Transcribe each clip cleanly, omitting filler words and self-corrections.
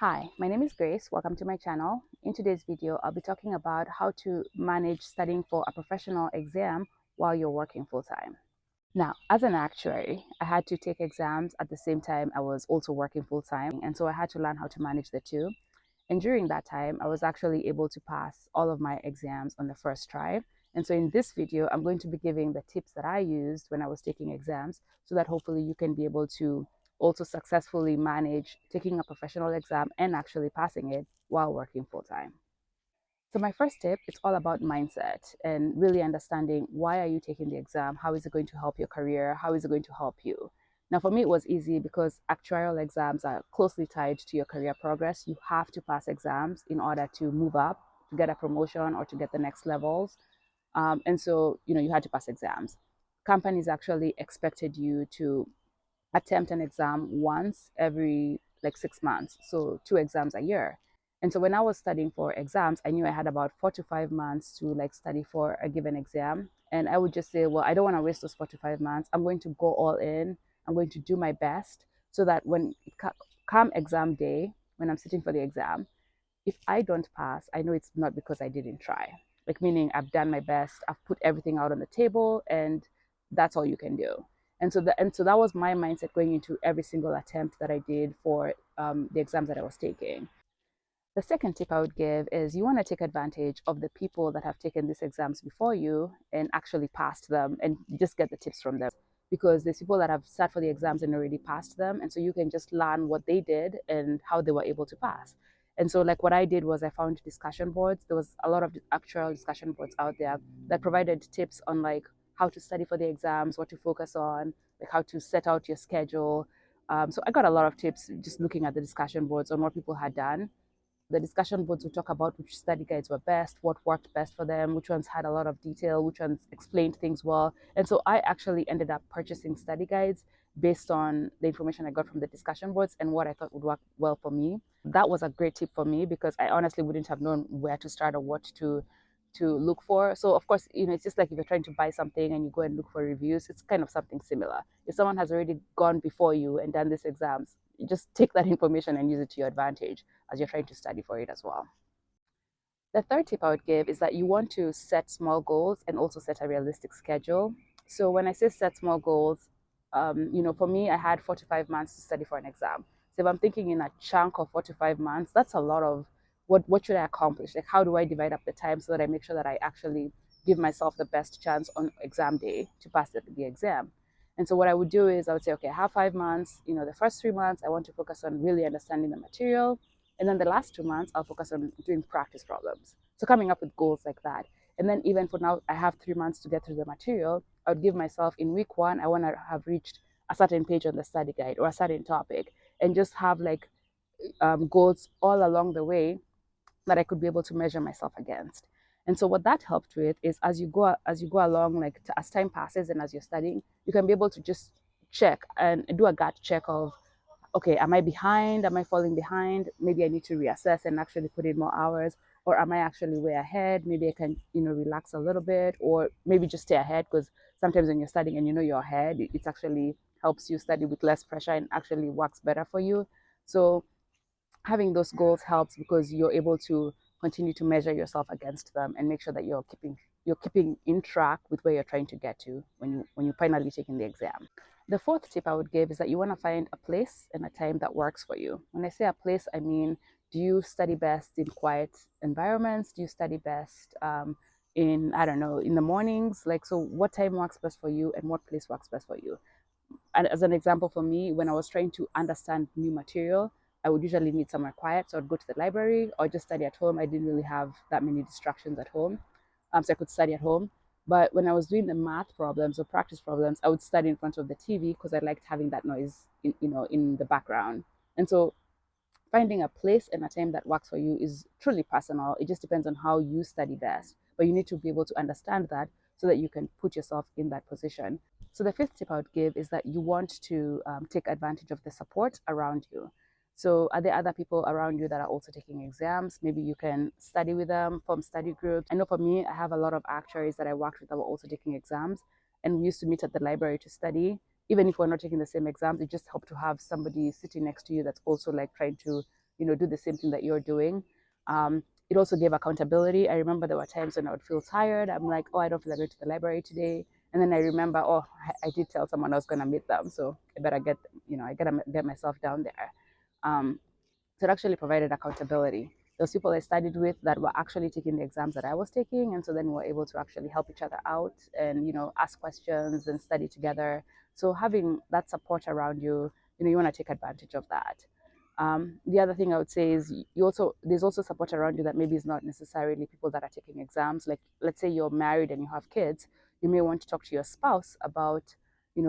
Hi, my name is Grace. Welcome to my channel. In today's video, I'll be talking about how to manage studying for a professional exam while you're working full-time. Now, as an actuary, I had to take exams at the same time I was also working full-time, and so I had to learn how to manage the two. And during that time, I was actually able to pass all of my exams on the first try. And so in this video, I'm going to be giving the tips that I used when I was taking exams so that hopefully you can be able to also successfully manage taking a professional exam and actually passing it while working full time. So my first tip, it's all about mindset and really understanding why are you taking the exam? How is it going to help your career? How is it going to help you? Now, for me, it was easy because actuarial exams are closely tied to your career progress. You have to pass exams in order to move up, to get a promotion, or to get the next levels. And so, you had to pass exams. Companies actually expected you to attempt an exam once every like 6 months, so two exams a year. And so when I was studying for exams, I knew I had about 4 to 5 months to like study for a given exam. And I would just say, well, I don't want to waste those 4 to 5 months. I'm going to go all in. I'm going to do my best so that when it come exam day, when I'm sitting for the exam, if I don't pass, I know it's not because I didn't try. Like, meaning I've done my best, I've put everything out on the table, and that's all you can do. And so that was my mindset going into every single attempt that I did for the exams that I was taking. The second tip I would give is you want to take advantage of the people that have taken these exams before you and actually passed them and just get the tips from them. Because there's people that have sat for the exams and already passed them. And so you can just learn what they did and how they were able to pass. And so, like, what I did was I found discussion boards. There was a lot of actual discussion boards out there that provided tips on, like, how to study for the exams, what to focus on, like, how to set out your schedule. So I got a lot of tips just looking at the discussion boards on what people had done. The discussion boards would talk about which study guides were best, what worked best for them, which ones had a lot of detail, which ones explained things well. And so I actually ended up purchasing study guides based on the information I got from the discussion boards and what I thought would work well for me. That was a great tip for me because I honestly wouldn't have known where to start or what to look for. So of course, it's just like if you're trying to buy something and you go and look for reviews, it's kind of something similar. If someone has already gone before you and done these exams, you just take that information and use it to your advantage as you're trying to study for it as well. The third tip I would give is that you want to set small goals and also set a realistic schedule. So when I say set small goals, for me, I had 4 to 5 months to study for an exam. So if I'm thinking in a chunk of 4 to 5 months, that's a lot of what should I accomplish? Like, how do I divide up the time so that I make sure that I actually give myself the best chance on exam day to pass the exam? And so what I would do is I would say, okay, I have 5 months. The first 3 months, I want to focus on really understanding the material. And then the last 2 months, I'll focus on doing practice problems. So coming up with goals like that. And then even for now, I have 3 months to get through the material. I would give myself in week one, I want to have reached a certain page on the study guide or a certain topic and just have like goals all along the way that I could be able to measure myself against. And so what that helped with is as you go along, like as time passes and as you're studying, you can be able to just check and do a gut check of, okay, am I behind? Am I falling behind? Maybe I need to reassess and actually put in more hours. Or am I actually way ahead? Maybe I can, relax a little bit, or maybe just stay ahead because sometimes when you're studying and you know you're ahead, it actually helps you study with less pressure and actually works better for you. So having those goals helps because you're able to continue to measure yourself against them and make sure that you're keeping in track with where you're trying to get to when you're finally taking the exam. The fourth tip I would give is that you want to find a place and a time that works for you. When I say a place, I mean, do you study best in quiet environments? Do you study best in, I don't know, in the mornings? Like, so what time works best for you and what place works best for you? And as an example for me, when I was trying to understand new material, I would usually need somewhere quiet. So I'd go to the library or just study at home. I didn't really have that many distractions at home. So I could study at home. But when I was doing the math problems or practice problems, I would study in front of the TV because I liked having that noise in the background. And so finding a place and a time that works for you is truly personal. It just depends on how you study best. But you need to be able to understand that so that you can put yourself in that position. So the fifth tip I would give is that you want to take advantage of the support around you. So are there other people around you that are also taking exams? Maybe you can study with them, form study groups. I know for me, I have a lot of actuaries that I worked with that were also taking exams, and we used to meet at the library to study. Even if we're not taking the same exams, it just helped to have somebody sitting next to you that's also like trying to do the same thing that you're doing. It also gave accountability. I remember there were times when I would feel tired. I'm like, oh, I don't feel like going to the library today. And then I remember, oh, I did tell someone I was going to meet them. So I better I got to get myself down there. So it actually provided accountability. Those people I studied with that were actually taking the exams that I was taking. And so then we were able to actually help each other out and, ask questions and study together. So having that support around you, you want to take advantage of that. The other thing I would say is there's also support around you that maybe is not necessarily people that are taking exams. Like let's say you're married and you have kids, you may want to talk to your spouse about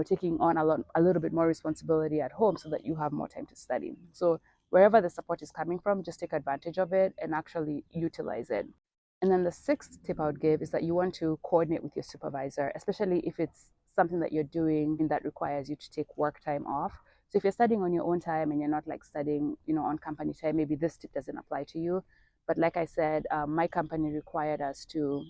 taking on a little bit more responsibility at home so that you have more time to study. So wherever the support is coming from, just take advantage of it and actually utilize it. And then the sixth tip I would give is that you want to coordinate with your supervisor, especially if it's something that you're doing that requires you to take work time off. So if you're studying on your own time and you're not like studying, on company time, maybe this tip doesn't apply to you. But like I said, my company required us to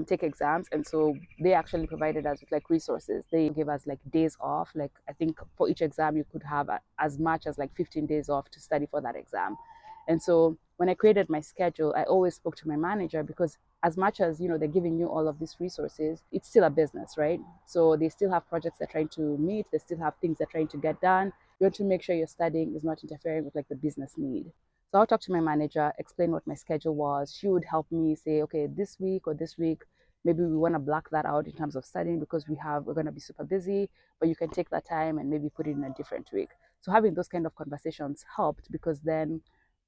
take exams, and so they actually provided us with like resources. They gave us like days off. Like I think for each exam you could have as much as like 15 days off to study for that exam. And so when I created my schedule, I always spoke to my manager, because as much as they're giving you all of these resources, it's still a business, right? So they still have projects they're trying to meet, they still have things they're trying to get done. You want to make sure your studying is not interfering with like the business need. So I'll talk to my manager, explain what my schedule was. She would help me say, okay, this week or this week, maybe we want to block that out in terms of studying because we're going to be super busy, but you can take that time and maybe put it in a different week. So having those kind of conversations helped, because then,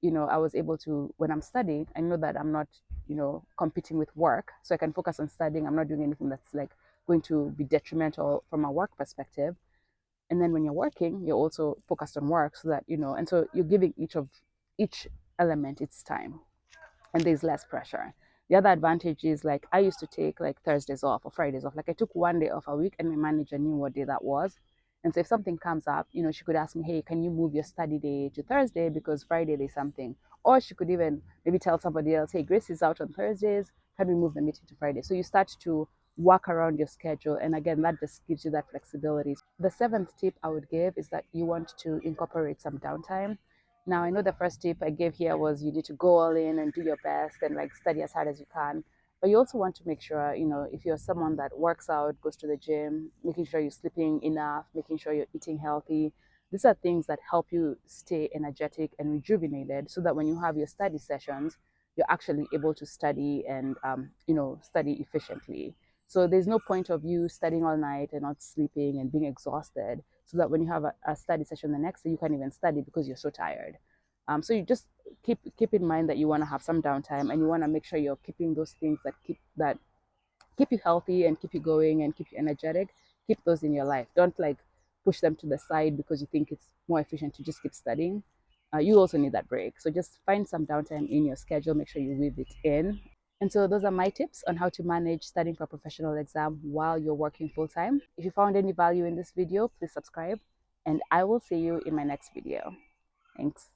I was able to, when I'm studying, I know that I'm not, competing with work. So I can focus on studying. I'm not doing anything that's like going to be detrimental from a work perspective. And then when you're working, you're also focused on work, so that and so you're giving each element its time, and there's less pressure. The other advantage is, like, I used to take like Thursdays off or Fridays off. Like I took one day off a week and my manager knew what day that was. And so if something comes up, she could ask me, hey, can you move your study day to Thursday because Friday there's something? Or she could even maybe tell somebody else, hey, Grace is out on Thursdays, can we move the meeting to Friday? So you start to work around your schedule. And again, that just gives you that flexibility. The seventh tip I would give is that you want to incorporate some downtime. Now, I know the first tip I gave here was you need to go all in and do your best and like study as hard as you can. But you also want to make sure, if you're someone that works out, goes to the gym, making sure you're sleeping enough, making sure you're eating healthy. These are things that help you stay energetic and rejuvenated, so that when you have your study sessions, you're actually able to study and, study efficiently. So there's no point of you studying all night and not sleeping and being exhausted, so that when you have a study session the next day, you can't even study because you're so tired. So you just keep in mind that you want to have some downtime, and you want to make sure you're keeping those things that keep you healthy and keep you going and keep you energetic. Keep those in your life. Don't like push them to the side because you think it's more efficient to just keep studying. You also need that break. So just find some downtime in your schedule. Make sure you weave it in. And so those are my tips on how to manage studying for a professional exam while you're working full time. If you found any value in this video, please subscribe, and I will see you in my next video. Thanks.